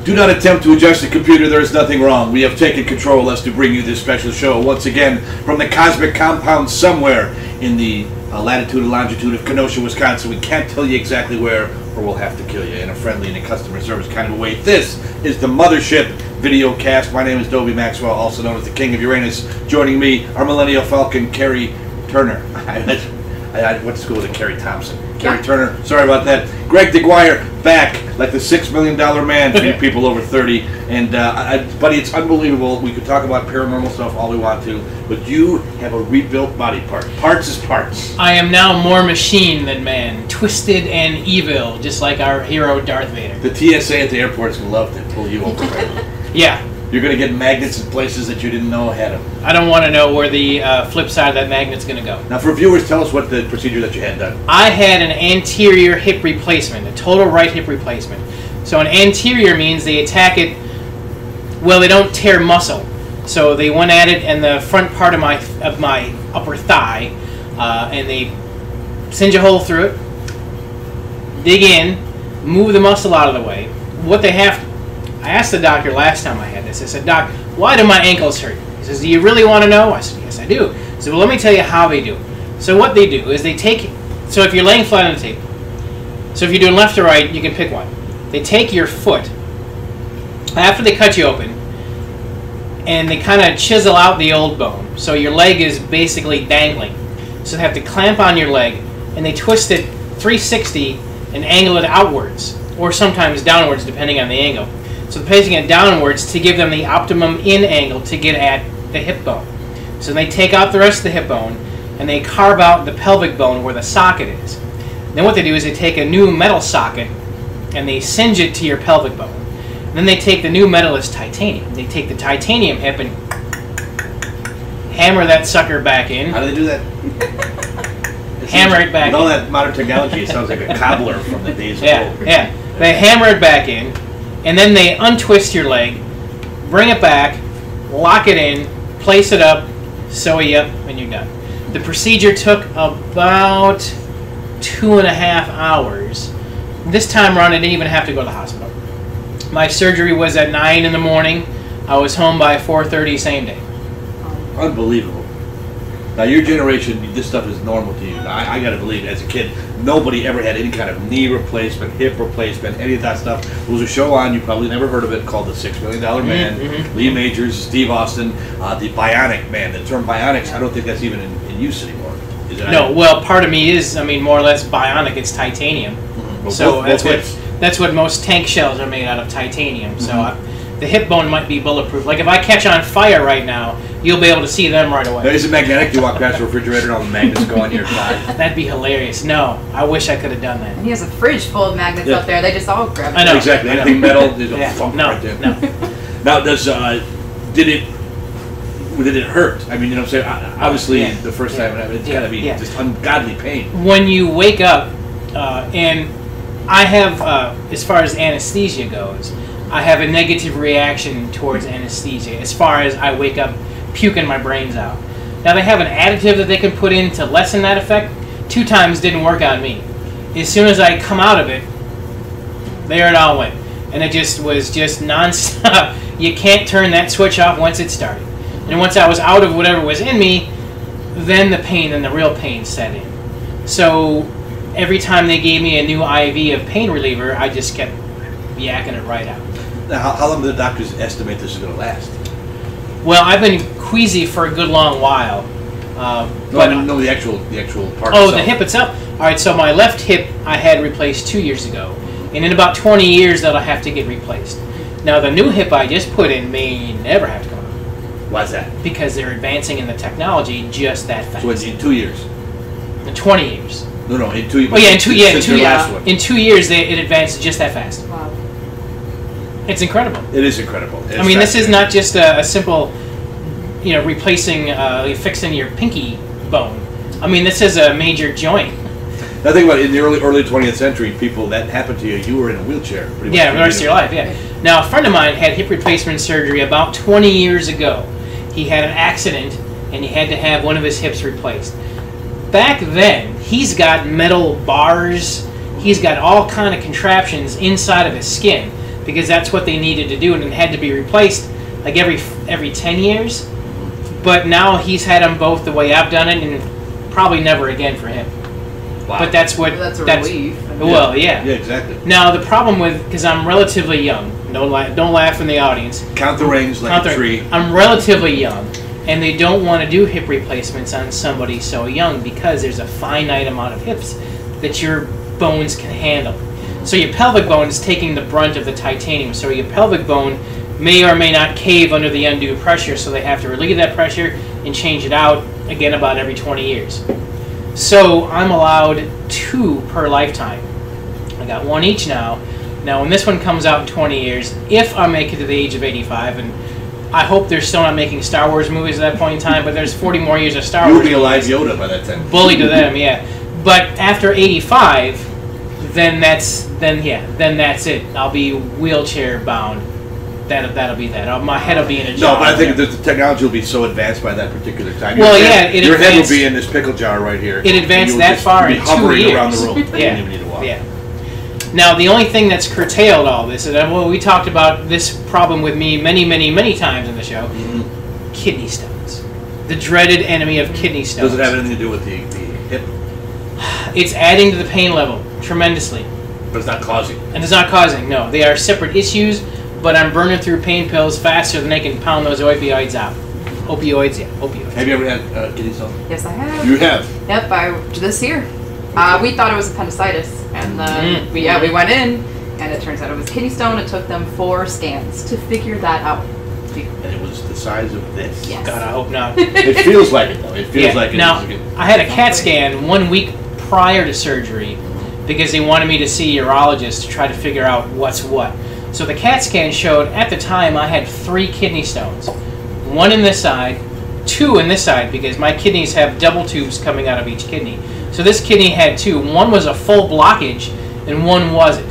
Do not attempt to adjust the computer. There is nothing wrong. We have taken control as to bring you this special show once again from the cosmic compound somewhere in the latitude and longitude of Kenosha, Wisconsin. We can't tell you exactly where, or we'll have to kill you in a friendly and a customer service kind of a way. This is the Mothership video cast. My name is Dobie Maxwell, also known as the King of Uranus. Joining me, our Millennial Falcon, Carrie Turner. I went to school with Carrie Thompson. Carrie Turner, sorry about that. Greg DeGuire, back like the $6 million man for you people over 30. And, buddy, it's unbelievable. We could talk about paranormal stuff all we want to, but you have a rebuilt body part. Parts is parts. I am now more machine than man, twisted and evil, just like our hero Darth Vader. The TSA at the airport is going to love to pull you over. Yeah. You're going to get magnets in places that you didn't know had them. I don't want to know where the flip side of that magnet's going to go. Now, for viewers, tell us what the procedure that you had done. I had an anterior hip replacement, a total right hip replacement. So an anterior means they attack it, well, they don't tear muscle. So they went at it in the front part of my upper thigh, and they singe a hole through it, dig in, move the muscle out of the way. What they have to, I asked the doctor last time I had this. I said, Doc, why do my ankles hurt? He says, do you really want to know? I said, yes, I do. He said, well, let me tell you how they do it. So what they do is they take, so if you're laying flat on the table, so if you're doing left or right, you can pick one. They take your foot, after they cut you open, and they kind of chisel out the old bone. So your leg is basically dangling. So they have to clamp on your leg, and they twist it 360 and angle it outwards, or sometimes downwards, depending on the angle. So they're placing it downwards to give them the optimum in angle to get at the hip bone. So they take out the rest of the hip bone and they carve out the pelvic bone where the socket is. Then what they do is they take a new metal socket and they singe it to your pelvic bone. And then they take the new metal as titanium. They take the titanium hip and hammer that sucker back in. How do they do that? Hammer it back in. With all that modern technology, it sounds like a cobbler from the days of old. Yeah. They hammer it back in. And then they untwist your leg, bring it back, lock it in, place it up, sew you up, and you're done. The procedure took about 2.5 hours. This time around, I didn't even have to go to the hospital. My surgery was at 9 in the morning. I was home by 4:30 same day. Unbelievable. Now, your generation, this stuff is normal to you. Now, I got to believe, as a kid, nobody ever had any kind of knee replacement, hip replacement, any of that stuff. There was a show on, you probably never heard of it, called The $6 Million Man. Lee Majors, Steve Austin, the Bionic Man. The term bionics, I don't think that's even in use anymore. Is it? No, well, part of me is, more or less bionic. It's titanium. Well, so both that's what most tank shells are made out of, titanium. So the hip bone might be bulletproof. Like if I catch on fire right now, you'll be able to see them right away. Now, is it magnetic? You walk past the refrigerator and all the magnets go on your side? That'd be hilarious. No, I wish I could have done that. And he has a fridge full of magnets up there. They just all grab it. I know. Exactly. Anything metal, there's a thump right there. No. Now, did it hurt? I mean, you know what I'm saying? Obviously, the first time, it's got to be just ungodly pain. When you wake up, and I have, as far as anesthesia goes, I have a negative reaction towards anesthesia as far as I wake up puking my brains out. Now they have an additive that they can put in to lessen that effect. 2 times didn't work on me. As soon as I come out of it, there it all went. And it was just non-stop. You can't turn that switch off once it started. And once I was out of whatever was in me, then the pain and the real pain set in. So every time they gave me a new IV of pain reliever, I just kept yakking it right out. Now, how long do the doctors estimate this is going to last? Well, I've been queasy for a good long while. No, the actual part. Oh, itself. the hip itself. All right, so my left hip I had replaced 2 years ago, and in about 20 years that'll have to get replaced. Now the new hip I just put in may never have to come out. Why's that? Because they're advancing in the technology just that fast. So it's in 2 years. In 20 years. No, in 2 years. Oh yeah, in 2 years. In 2 years, it advances just that fast. Wow. It's incredible. It is incredible. I mean, this is not just a simple, replacing, fixing your pinky bone. I mean, this is a major joint. Now think about it, in the early 20th century, people, that happened to you, you were in a wheelchair. Pretty much Yeah, the rest of your life, yeah. Now, a friend of mine had hip replacement surgery about 20 years ago. He had an accident, and he had to have one of his hips replaced. Back then, he's got metal bars, he's got all kind of contraptions inside of his skin because that's what they needed to do, and it had to be replaced like every 10 years. But now he's had them both the way I've done it, and probably never again for him. Wow. But that's what That's a relief. Well, yeah. Yeah, exactly. Now the problem with, because I'm relatively young, don't laugh in the audience. Count the rings like a tree. I'm relatively young, and they don't want to do hip replacements on somebody so young because there's a finite amount of hips that your bones can handle. So your pelvic bone is taking the brunt of the titanium. So your pelvic bone may or may not cave under the undue pressure, so they have to relieve that pressure and change it out again about every 20 years. So I'm allowed 2 per lifetime. I got 1 each now. Now when this one comes out in 20 years, if I make it to the age of 85, and I hope they're still not making Star Wars movies at that point in time, but there's 40 more years of Star Wars. You'll be a live Yoda by that time. Bully to them, yeah. But after 85, then that's it. I'll be wheelchair bound. That'll be that. My head will be in a jar. No, but I think the technology will be so advanced by that particular time. Well, Your head will be in this pickle jar right here. It advanced that far in 2 hovering years. around the room. You Yeah. don't even need to walk. Yeah. Now, the only thing that's curtailed all this, and we talked about this problem with me many times in the show, kidney stones. The dreaded enemy of kidney stones. Does it have anything to do with the hip? It's adding to the pain level tremendously. But it's not causing. And it's not causing, no. They are separate issues, but I'm burning through pain pills faster than they can pound those opioids out. Opioids. Have you ever had kidney stone? Yes, I have. You have? Yep, this year. We thought it was appendicitis, and we went in, and it turns out it was kidney stone. It took them 4 scans to figure that out. And it was the size of this? Yes. God, I hope not. It feels like it, though. It feels like it. Now, I had a CAT scan 1 week prior to surgery because they wanted me to see a urologist to try to figure out what's what. So the CAT scan showed at the time I had 3 kidney stones. 1 in this side, 2 in this side, because my kidneys have double tubes coming out of each kidney. So this kidney had 2. 1 was a full blockage and 1 wasn't.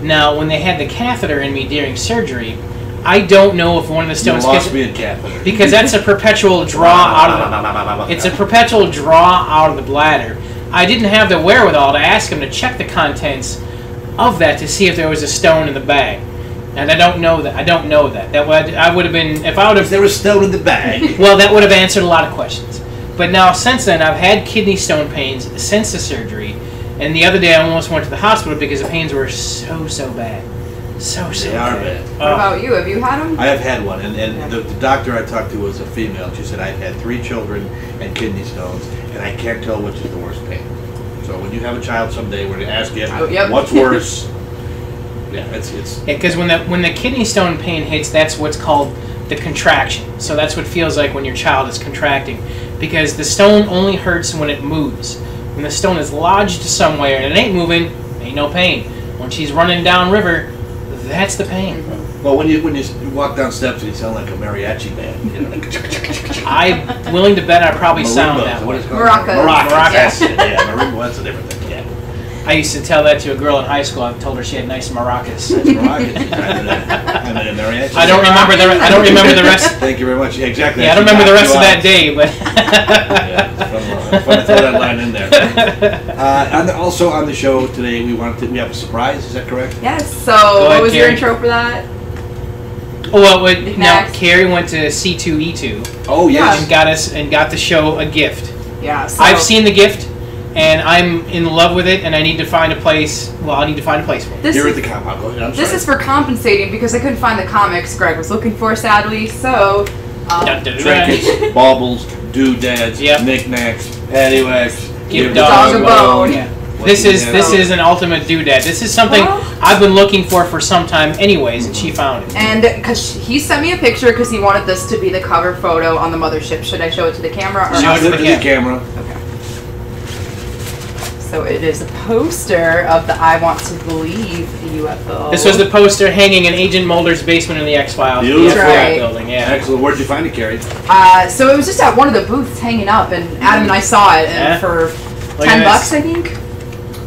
Now, when they had the catheter in me during surgery, I don't know if one of the stones... You lost me a catheter. Because that's a perpetual draw out of the... It's a perpetual draw out of the bladder. I didn't have the wherewithal to ask him to check the contents of that to see if there was a stone in the bag. And I don't know that. I would have been... If I would have... Is there a stone in the bag? Well, that would have answered a lot of questions. But now, since then, I've had kidney stone pains since the surgery. And the other day, I almost went to the hospital because the pains were so bad. So They are bad. What about you? Have you had them? I have had one, and the doctor I talked to was a female. She said, I've had 3 children and kidney stones, and I can't tell which is the worst pain. So when you have a child someday, we're going to ask you, what's worse? Yeah, it's because when the kidney stone pain hits, that's what's called the contraction. So that's what it feels like when your child is contracting, because the stone only hurts when it moves. When the stone is lodged somewhere and it ain't moving, ain't no pain. When she's running down river, that's the pain. Well, when you walk down steps and you sound like a mariachi band, you know, like I'm willing to bet I probably sound marimba. that What way. is it called? Maracas. Maracas. That's it. Yeah, marimba. That's a different thing. Yeah. I used to tell that to a girl in high school. I told her she had nice maracas. That's maracas. I'm in a mariachi. I don't remember the rest. Thank you very much. Yeah, exactly. Yeah, I don't remember the rest of that day, but yeah, it's fun to throw that line in there. Also on the show today, we have a surprise. Is that correct? Yes. So, ahead, what was your Carrie. intro for that? Well, now Next. Carrie went to C2E2 Oh yes. and got the show a gift. Yeah. So I've seen the gift, and I'm in love with it, and I need to find a place. Well, I need to find a place for it. You're at the compound. Go ahead. I'm This sorry. is for compensating because I couldn't find the comics Greg was looking for, sadly. So, Dun, dun, dun, dun. Trinkets, baubles, doodads, Yep. knickknacks, paddywhacks. Give the dog a bone. Yeah. This is an ultimate doodad. This is something I've been looking for some time, anyways, and she found it. and because he sent me a picture because he wanted this to be the cover photo on the Mothership. Should I show it to the camera? Or Show it to the camera. Okay. So it is a poster of the I Want to Believe UFO. This was the poster hanging in Agent Mulder's basement in the X-Files, the Beautiful. FBI Right. building. Yeah. Excellent. Where'd you find it, Carrie? So it was just at one of the booths hanging up, and Adam and I saw it, and Yeah. for Look $10, at this. I think.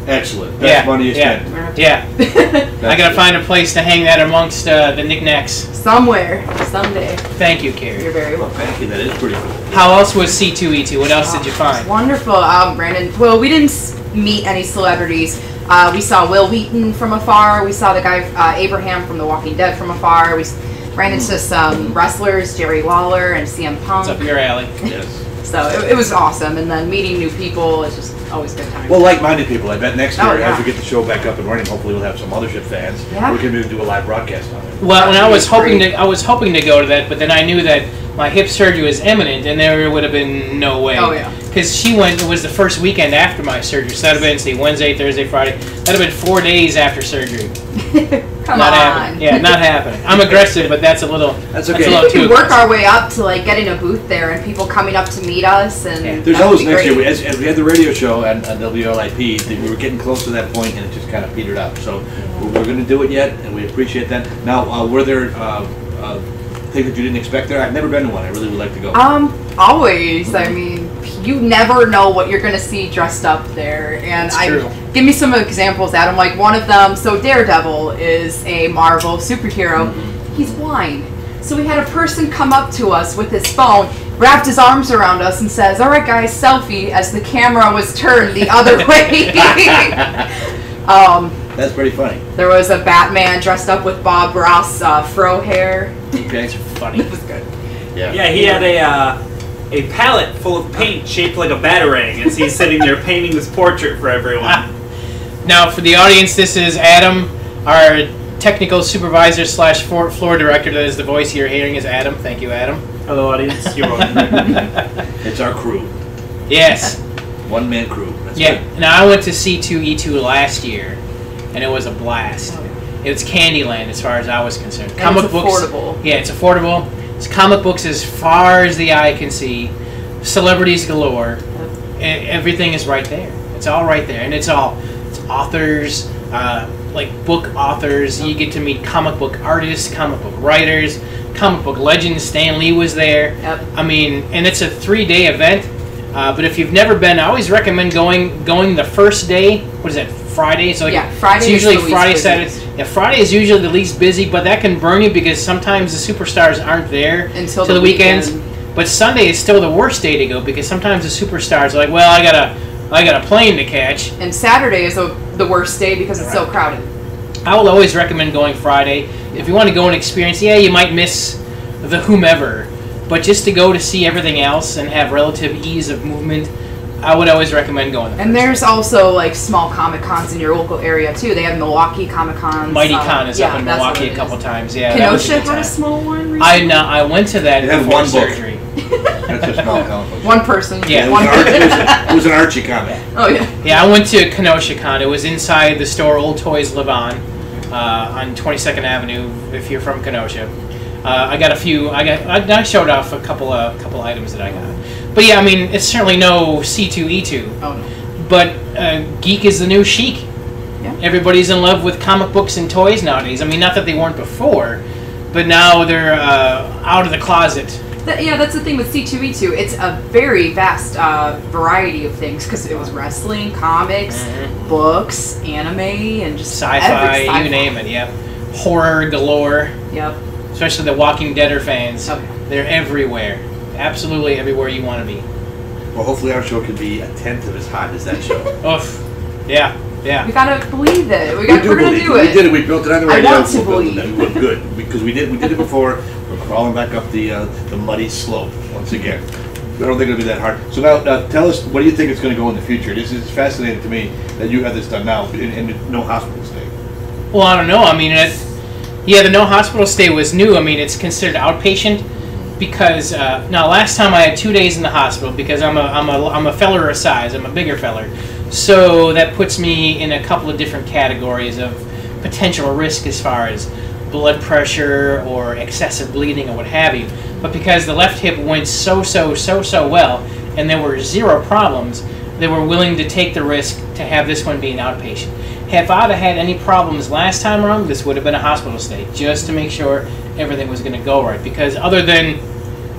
Excellent. Best money you spent. Yeah. I gotta find a place to hang that amongst the knickknacks. Somewhere, someday. Thank you, You're Carrie. very welcome. Thank you. That is pretty cool. How else was C2E2? What else did you find? Wonderful. Brandon, well, we didn't meet any celebrities, We saw Will Wheaton from afar. We saw the guy Abraham from The Walking Dead from afar. We ran into some wrestlers, Jerry Lawler and CM Punk. It's up your alley. Yes. So it was awesome. And then meeting new people is just always a good time. Well, like-minded people. I bet next year, Oh, yeah. as we get the show back up and running, hopefully we'll have some Mothership fans. Yeah. We can maybe do a live broadcast on it. Well, and I was hoping great. to go to that, but then I knew that my hip surgery was imminent, and there would have been no way. Oh, yeah. Because she went. It was the first weekend after my surgery, so that'd have been, say, Wednesday, Thursday, Friday. That'd have been 4 days after surgery. Come Not on. happening. Yeah, not happening. I'm aggressive, but that's a little. That's a okay. little We too can work aggressive. our way up to like getting a booth there and people coming up to meet us and Yeah. There's that would always be next great. year, as we had the radio show on WLIP, we were getting close to that point and it just kind of petered out. So we're going to do it yet, and we appreciate that. Now, were there things that you didn't expect there? I've never been to one. I really would like to go. Always. I mean, you never know what you're gonna see dressed up there. And That's true. give me some examples, Adam. Like one of them. So Daredevil is a Marvel superhero. He's blind. So we had a person come up to us with his phone, wrapped his arms around us, and says, "All right, guys, selfie," as the camera was turned the other way. That's pretty funny. There was a Batman dressed up with Bob Ross fro hair. Okay. Funny. It was good. Yeah. Yeah, he had a palette full of paint shaped like a batarang as he's sitting there painting this portrait for everyone. Now, for the audience, this is Adam, our technical supervisor / floor director. That is the voice you're hearing is Adam. Thank you, Adam. Hello, audience. You're welcome. It's our crew. Yes. One-man crew. That's Yeah. good. Now, I went to C2E2 last year, and it was a blast. It was Candyland as far as I was concerned. And it's affordable. Yeah, it's affordable. It's comic books as far as the eye can see. Celebrities galore. Everything is right there. It's all right there, and it's authors, like book authors. You get to meet comic book artists, comic book writers, comic book legends. Stan Lee was there. Yep. I mean, and it's a 3-day event. But if you've never been, I always recommend going the first day. What is that? Friday. So like, Yeah, Friday It's usually is the least Friday, busy. Saturday. Yeah, Friday is usually the least busy, but that can burn you because sometimes the superstars aren't there Until to the the weekends. weekend. But Sunday is still the worst day to go because sometimes the superstars are like, well, I got a plane to catch. And Saturday is the worst day because it's so crowded. I will always recommend going Friday. If you want to go and experience, yeah, you might miss the whomever, but just to go to see everything else and have relative ease of movement, I would always recommend going. And there's also like small Comic Cons in your local area too. They have Milwaukee Comic Cons. Mighty Con is up in that's what Milwaukee it a couple is. times. Yeah, that was a Kenosha good had a time. small one recently. I went to that They have before one book. surgery. That's a small comic book. One person. Yeah. It One was, person. it was an Archie comic. Oh yeah. Yeah, I went to Kenosha Con. It was inside the store Old Toys Live On 22nd Avenue. If you're from Kenosha, I got a few. I showed off a couple items that I got. But yeah, I mean, it's certainly no C2E2. Oh no. But geek is the new chic. Yeah. Everybody's in love with comic books and toys nowadays. I mean, not that they weren't before, but now they're out of the closet. That's the thing with C2E2. It's a very vast variety of things because it was wrestling, comics, books, anime, and just Sci-fi, sci-fi. you name it. Yep. Horror galore. Yep. Especially the Walking Deader fans. Okay. They're everywhere. Absolutely everywhere you want to be. Well, hopefully our show can be a tenth of as hot as that show. Oof. Yeah. Yeah. We gotta believe it. We're gonna believe do We it. did it. We built it on the I radio. want to We're building believe. it. We're good because we did it before. We're crawling back up the muddy slope once again. I don't think it'll be that hard. So now, tell us, what do you think it's going to go in the future? This is fascinating to me that you have this done now and no hospital stay. Well, I don't know. I mean, the no hospital stay was new. I mean, it's considered outpatient because now last time I had 2 days in the hospital because I'm a feller of size. I'm a bigger feller, so that puts me in a couple of different categories of potential risk as far as blood pressure or excessive bleeding or what have you. But because the left hip went so well and there were zero problems, they were willing to take the risk to have this one be an outpatient. If I'd have had any problems last time around, this would have been a hospital stay, just to make sure everything was going to go right. Because other than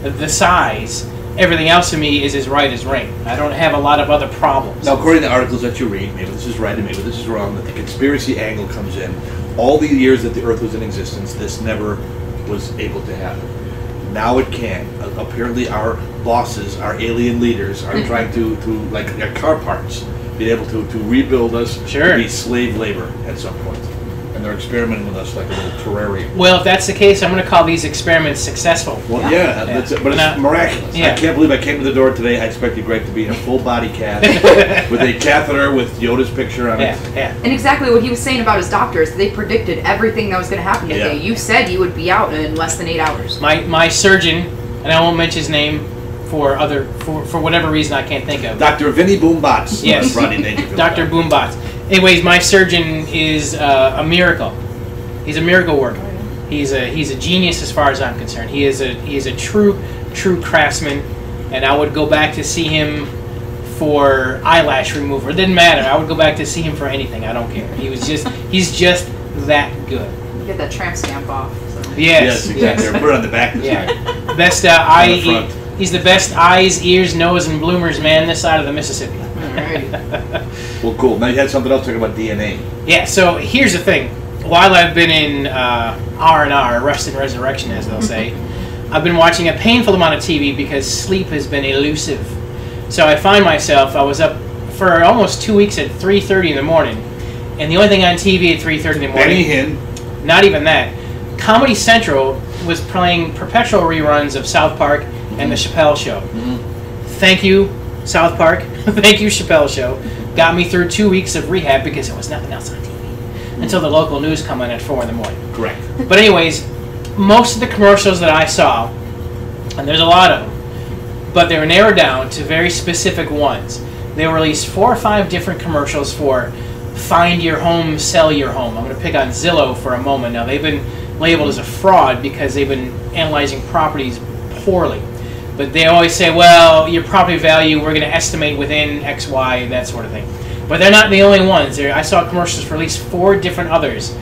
the size, everything else to me is as right as rain. I don't have a lot of other problems. Now, according to articles that you read, maybe this is right and maybe this is wrong, that the conspiracy angle comes in. All the years that the Earth was in existence, this never was able to happen. Now it can. Apparently our bosses, our alien leaders, are trying to like car parts, be able to rebuild us, Sure. to be slave labor at some point. And they're experimenting with us like a little terrarium. Well, if that's the case, I'm going to call these experiments successful. Well, yeah, that's it, but it's Now- miraculous. yeah. I can't believe I came to the door today. I expected Greg to be in a full body cast with a catheter with Yoda's picture on Yeah, it. yeah. And exactly what he was saying about his doctors, they predicted everything that was going to happen Yeah. today. You said you would be out in less than 8 hours. My surgeon, and I won't mention his name for whatever reason I can't think of. Dr. Vinny Boombots. Yes. Rodney Dangerfield. Dr. Boombots. Anyways, my surgeon is a miracle. He's a miracle worker. He's a genius as far as I'm concerned. He is a true craftsman, and I would go back to see him for eyelash remover. It didn't matter. I would go back to see him for anything. I don't care. He's just that good. You get that tramp stamp off. So. Yes, exactly. Yes. Put it on the back this Yeah. time. Best On the eye. front. He's the best eyes, ears, nose, and bloomers man this side of the Mississippi. Alright. Well, cool. Now you had something else talking about DNA. Yeah. So here's the thing. While I've been in R&R, Rest and Resurrection, as they'll say, I've been watching a painful amount of TV because sleep has been elusive. So I find myself, I was up for almost 2 weeks at 3:30 in the morning, and the only thing on TV at 3:30 in the Benny morning, Hinn. not even that, Comedy Central was playing perpetual reruns of South Park and The Chappelle Show. Thank you, South Park. Thank you, Chappelle Show. Got me through 2 weeks of rehab because there was nothing else on TV until the local news come in at 4 in the morning. Correct. But anyways, most of the commercials that I saw, and there's a lot of them, but they were narrowed down to very specific ones. They released 4 or 5 different commercials for find your home, sell your home. I'm going to pick on Zillow for a moment. Now, they've been labeled as a fraud because they've been analyzing properties poorly. But they always say, well, your property value, we're going to estimate within X, Y, that sort of thing. But they're not the only ones. I saw commercials for at least 4 different others.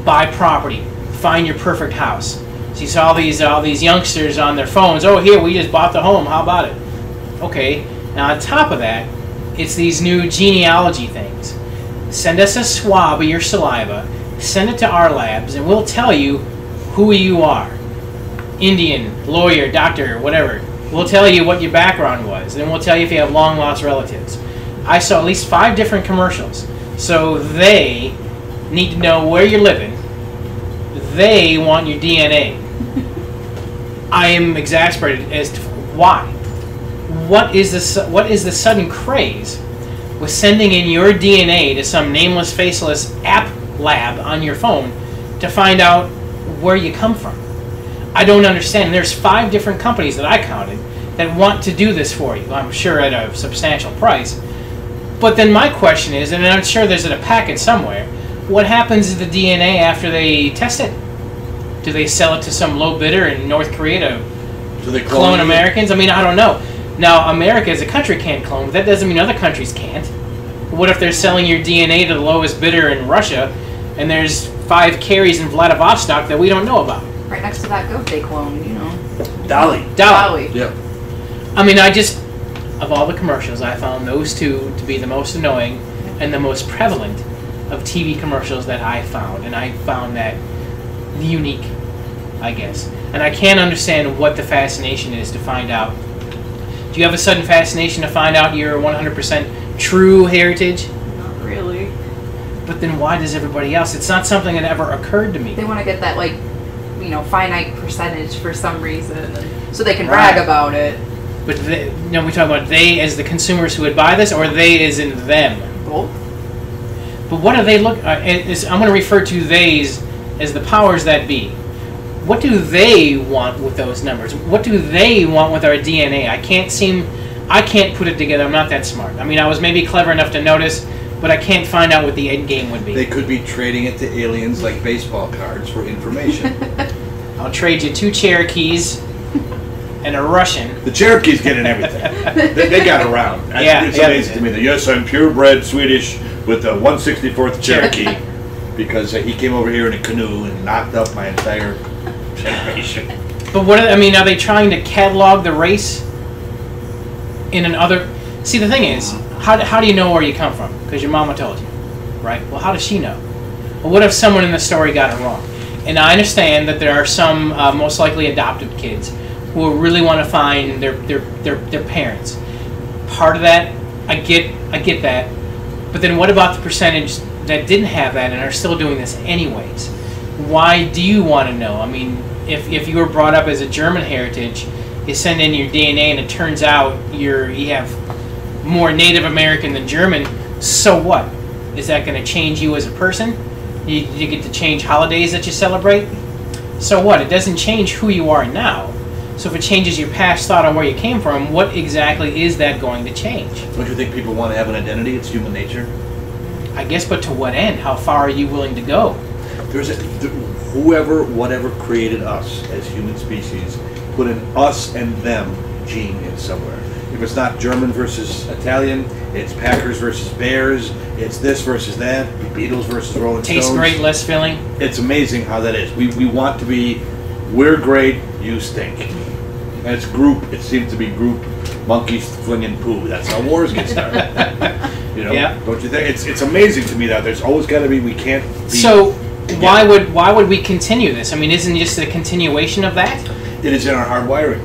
Buy property. Find your perfect house. So you saw all these youngsters on their phones. Oh, here, we just bought the home. How about it? Okay. Now, on top of that, it's these new genealogy things. Send us a swab of your saliva. Send it to our labs, and we'll tell you who you are. Indian, lawyer, doctor, whatever. We'll tell you what your background was. Then we'll tell you if you have long-lost relatives. I saw at least 5 different commercials. So they need to know where you're living. They want your DNA. I am exasperated as to why. What is the sudden craze with sending in your DNA to some nameless, faceless app lab on your phone to find out where you come from? I don't understand. There's 5 different companies that I counted that want to do this for you. I'm sure at a substantial price. But then my question is, and I'm sure there's in a packet somewhere, what happens to the DNA after they test it? Do they sell it to some low bidder in North Korea to Do they clone you? Americans? I mean, I don't know. Now, America as a country can't clone, but that doesn't mean other countries can't. What if they're selling your DNA to the lowest bidder in Russia, and there's 5 Carries in Vladivostok that we don't know about? Right next to that goat they cloned, you know. Dolly. Dolly. Yep. I mean, of all the commercials, I found those 2 to be the most annoying and the most prevalent of TV commercials that I found. And I found that unique, I guess. And I can't understand what the fascination is to find out. Do you have a sudden fascination to find out your 100% true heritage? Not really. But then why does everybody else? It's not something that ever occurred to me. They want to get that, like, you know, finite percentage for some reason, and so they can brag Right. about it. But we talk about they as the consumers who would buy this, or they as in them. Both. But what do they look? I'm going to refer to theys as the powers that be. What do they want with those numbers? What do they want with our DNA? I can't put it together. I'm not that smart. I mean, I was maybe clever enough to notice, but I can't find out what the end game would be. They could be trading it to aliens like baseball cards for information. I'll trade you 2 Cherokees and a Russian. The Cherokees getting everything. They got around. Yeah, It's yeah. amazing to me that, yes, I'm purebred Swedish with the 164th Cherokee because he came over here in a canoe and knocked up my entire generation. But are they trying to catalog the race in another? See, the thing is, how do you know where you come from? Because your mama told you, right? Well, how does she know? Well, what if someone in the story got it wrong? And I understand that there are some most likely adopted kids who really want to find their parents. Part of that, I get that. But then what about the percentage that didn't have that and are still doing this anyways? Why do you want to know? I mean, if you were brought up as a German heritage, you send in your DNA and it turns out you have more Native American than German, so what? Is that going to change you as a person? You get to change holidays that you celebrate? So what? It doesn't change who you are now. So if it changes your past thought on where you came from, what exactly is that going to change? Don't you think people want to have an identity? It's human nature. I guess, but to what end? How far are you willing to go? Whoever, whatever created us as human species, put an us and them gene in somewhere. If it's not German versus Italian, it's Packers versus Bears, it's this versus that, Beatles versus Rolling Stones. Tastes great, less filling. It's amazing how that is. We want to be, we're great, you stink. And it's group, it seems to be group monkeys flinging poo. That's how wars get started. You know, yeah. Don't you think? It's amazing to me that there's always got to be, we can't be. So why would we continue this? I mean, isn't it just a continuation of that? It is in our hard wiring.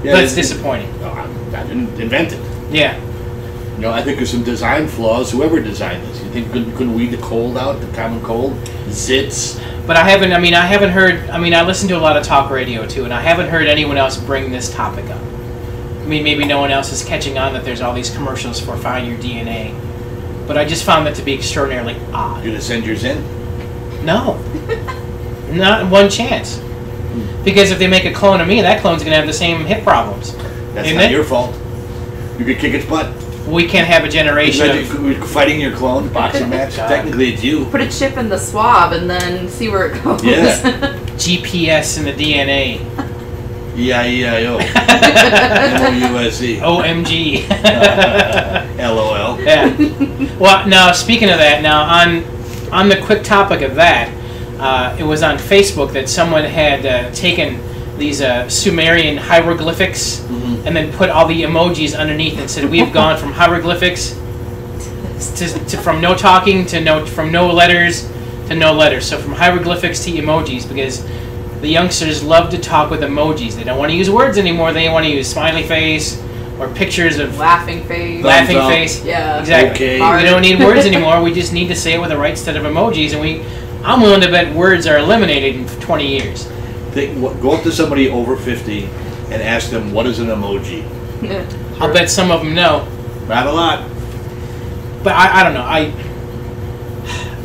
Yeah, That's disappointing. I didn't invent it. Yeah. You know, I think there's some design flaws. Whoever designed this, you think couldn't weed the cold out, the common cold, zits. But I haven't heard. I mean, I listen to a lot of talk radio too, and I haven't heard anyone else bring this topic up. I mean, maybe no one else is catching on that there's all these commercials for find your DNA. But I just found that to be extraordinarily odd. You gonna send yours in? No, not one chance. Because if they make a clone of me, that clone's going to have the same hip problems. That's isn't not it? your fault. You could kick its butt. We can't have a generation of... Fighting your clone, boxing match. God. Technically, it's you. Put a chip in the swab and then see where it goes. Yeah. GPS in the DNA. E-I-E-I-O. M-O-U-S-E. OMG. LOL. Yeah. Well, now, speaking of that, now, on the quick topic of that, it was on Facebook that someone had taken these Sumerian hieroglyphics and then put all the emojis underneath and said, "We've gone from hieroglyphics to from no talking to from no letters to no letters." So from hieroglyphics to emojis, because the youngsters love to talk with emojis. They don't want to use words anymore. They want to use smiley face or pictures of laughing face. Laughing face. Yeah. Exactly. Okay. We don't need words anymore. We just need to say it with the right set of emojis, and I'm willing to bet words are eliminated in 20 years. Go up to somebody over 50 and ask them, what is an emoji? Yeah. I'll bet some of them know. Not a lot. But I don't know.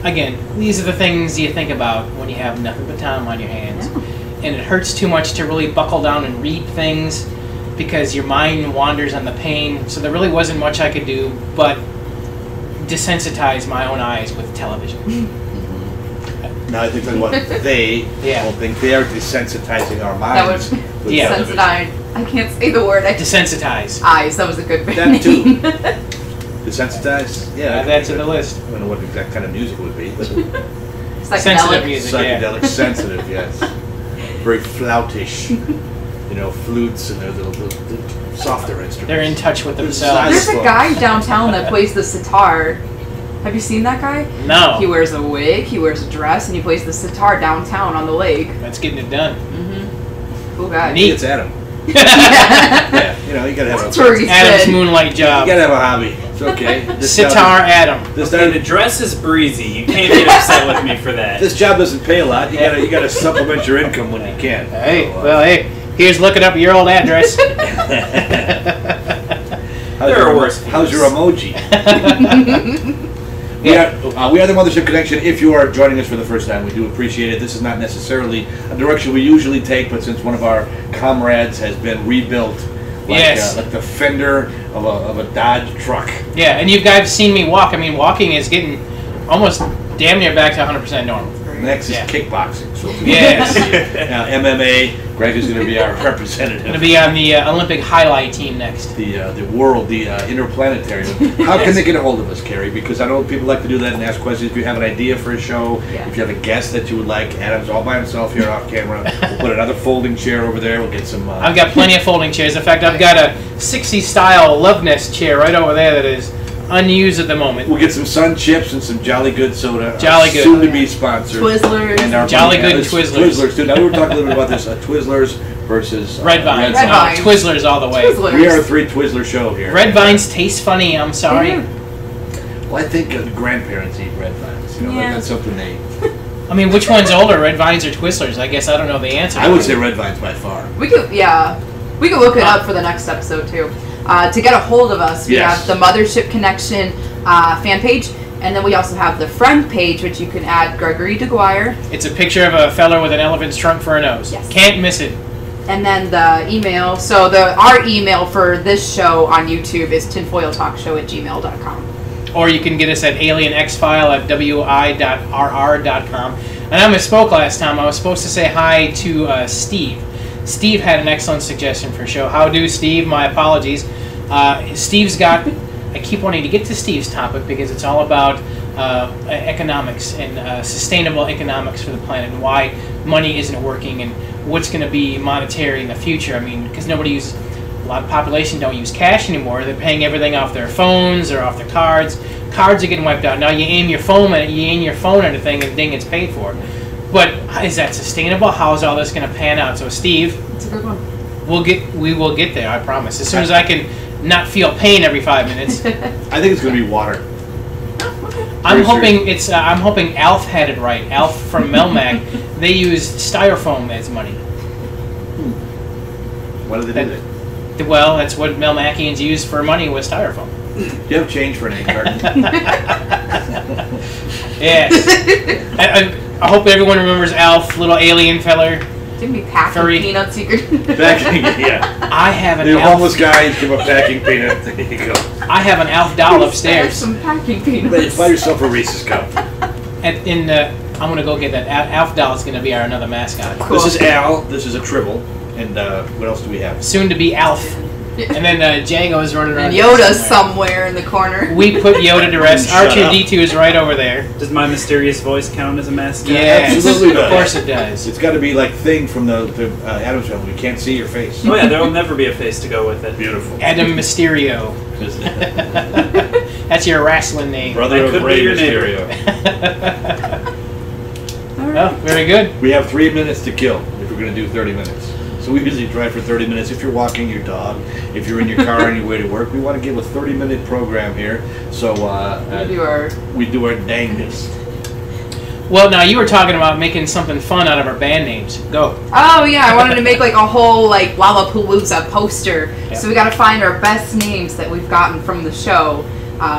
Again, these are the things you think about when you have nothing but time on your hands. Yeah. And it hurts too much to really buckle down and read things because your mind wanders on the pain. So there really wasn't much I could do but desensitize my own eyes with television. Now I think what they Yeah. think they are desensitizing our That minds. would with Yeah. television. sensitize. I can't say the word. Desensitize. Eyes. That was a good That name. too. Desensitized? Yeah. Add that to the list. I don't know what exact kind of music it would be, but Sensitive Psychedelic. music, yeah. psychedelic sensitive, yes. Very flautish. You know, flutes and the softer instruments. They're in touch with There's themselves. There's a Folks. guy downtown that plays the sitar. Have you seen that guy? No. He wears a wig, he wears a dress, and he plays the sitar downtown on the lake. That's getting it done. Cool guy. Neat. It's Adam. Yeah. Yeah, you know, you gotta have That's where a he Adam's said. moonlight you job. gotta have a hobby. It's okay. Sitar Adam. This Okay, the doesn't dress is breezy. You can't get upset with me for that. this job doesn't pay a lot. You gotta supplement your income when you can. Hey, So, well, hey, here's looking up your old address. There are worse How's your emoji? Yeah. We are the Mothership Connection. If you are joining us for the first time, we do appreciate it. This is not necessarily a direction we usually take, but since one of our comrades has been rebuilt, like, Yes. like the fender of a Dodge truck. Yeah, and you guys seen me walk. I mean, walking is getting almost damn near back to 100% normal. Next is Yeah. kickboxing. So Yes. now MMA. Greg is going to be our representative. Going to be on the Olympic highlight team next. The world, the interplanetary. How can they get a hold of us, Carrie? Because I know people like to do that and ask questions. If you have an idea for a show, Yeah. if you have a guest that you would like, Adam's all by himself here off camera. We'll put another folding chair over there. We'll get some. I've got plenty of folding chairs. In fact, I've got a 60s style Love Nest chair right over there that is unused at the moment. We'll get some Sun Chips and some Jolly Good soda. Jolly Good. Soon to be sponsored. Twizzlers. And our Jolly Good Twizzlers. Twizzlers too. Now we were talking a little bit about this. Twizzlers versus Red Vines. Red Vines. Twizzlers all the way. Twizzlers. We are a 3 Twizzler show here. Red Vines taste funny. I'm sorry. Yeah. Well, I think grandparents eat red vines. You know, Yeah. that's something they. I mean, which one's older, Red Vines or Twizzlers? I guess I don't know the answer. I would say red vines by far. We could look it up for the next episode too. To get a hold of us, we Yes. have the Mothership Connection fan page, and then we also have the friend page, which you can add Gregory DeGuire, It's a picture of a feller with an elephant's trunk for a nose. Yes. Can't miss it. and then the email. So our email for this show on YouTube is tinfoiltalkshow@gmail.com. Or you can get us at alienxfile@wi.rr.com. And I misspoke last time. I was supposed to say hi to Steve. Steve had an excellent suggestion for a show. How do, Steve? My apologies. Steve's got... I keep wanting to get to Steve's topic because it's all about economics and sustainable economics for the planet and why money isn't working and what's going to be monetary in the future. I mean, because a lot of population don't use cash anymore. They're paying everything off their phones or off their cards. Cards are getting wiped out. Now you aim your phone at a thing and the thing gets paid for. But is that sustainable? How is all this going to pan out? So Steve, It's a good one. we will get there. I promise. As soon as I can not feel pain every 5 minutes. I think it's going to be water. I'm Very hoping Alf had it right. Alf from Melmac. They use styrofoam as money. Why do they do that? Well, that's what Melmacians use for money, was styrofoam. Do you have change for an egg carton? Yes. I hope everyone remembers Alf, little alien feller. Didn't we pack Furry. peanuts you could... Packing, yeah. I have an The homeless Alf. guy give a packing peanut. There you go. I have an Alf doll Stash upstairs. some packing Buy peanuts. yourself a Reese's cup. I'm gonna go get that. Alf doll is gonna be our another mascot. Cool. This is Al. This is a Tribble. And what else do we have? Soon to be Alf. And then Django is running around. And Yoda's somewhere in the corner. We put Yoda to rest. Shut R2D2 is right over there. Does my mysterious voice count as a mascot? Yes, Absolutely of does. course it does. It's got to be like Thing from the Addams Family. We can't see your face. Oh yeah, there will never be a face to go with it. Beautiful. Adam Mysterio. That's your wrestling name. Brother That of could be Rey your neighbor. Mysterio. Oh, very good. We have 3 minutes to kill if we're going to do 30 minutes. So we usually drive for 30 minutes. If you're walking your dog, if you're in your car on your way to work, we want to give a 30-minute program here. So we do our dangest. Well, now you were talking about making something fun out of our band names. Go. Oh yeah, I wanted to make like a whole like Lollapalooza poster. Yeah. So we got to find our best names that we've gotten from the show,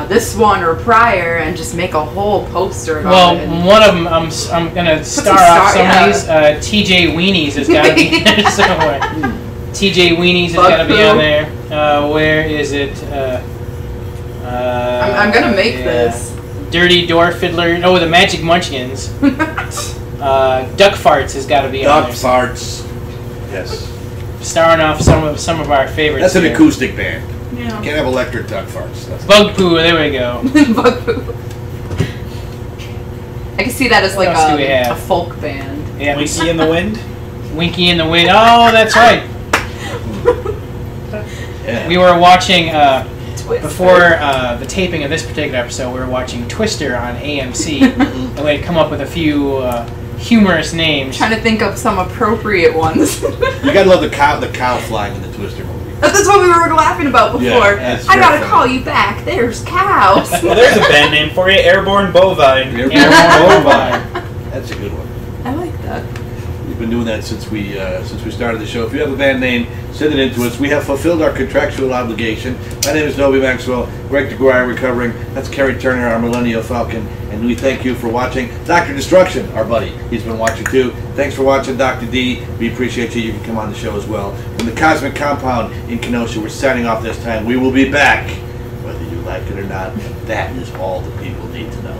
this one or prior, and just make a whole poster about Well, it. one of them I'm gonna star off some of these. TJ Weenies has got to be there somewhere. TJ Weenies has got to be on there. Where is it? I'm gonna make this. Dirty Door Fiddler. Oh, the Magic Munchkins. Duck Farts has got to be on Duck there. farts. Yes. Starring off some of our favorites. That's an here. acoustic band. Yeah. You can't have electric duck farts. That's Bug Poo. There we go. Bug poo. I can see that as like What else do we a have? folk band. Yeah. Winky in the wind. Winky in the Wind. Oh, that's right. yeah. We were watching. Twister. Before the taping of this particular episode, we were watching Twister on AMC, and we had come up with a few humorous names. Trying to think of some appropriate ones. You gotta love the cow flying in the Twister movie. That's what we were laughing about before. Yeah, that's I very gotta funny. call you back. There's cows. Well, there's a band name for you, Airborne Bovine. Airborne Bovine. That's a good one. I like that. We've been doing that since we started the show. If you have a band name, send it in to us. We have fulfilled our contractual obligation. My name is Noby Maxwell. Greg DeGuire recovering. That's Kerry Turner, our Millennial Falcon. And we thank you for watching. Dr. Destruction, our buddy. He's been watching too. Thanks for watching, Dr. D. We appreciate you. You can come on the show as well. From the Cosmic Compound in Kenosha, we're signing off this time. We will be back, whether you like it or not. That is all the people need to know.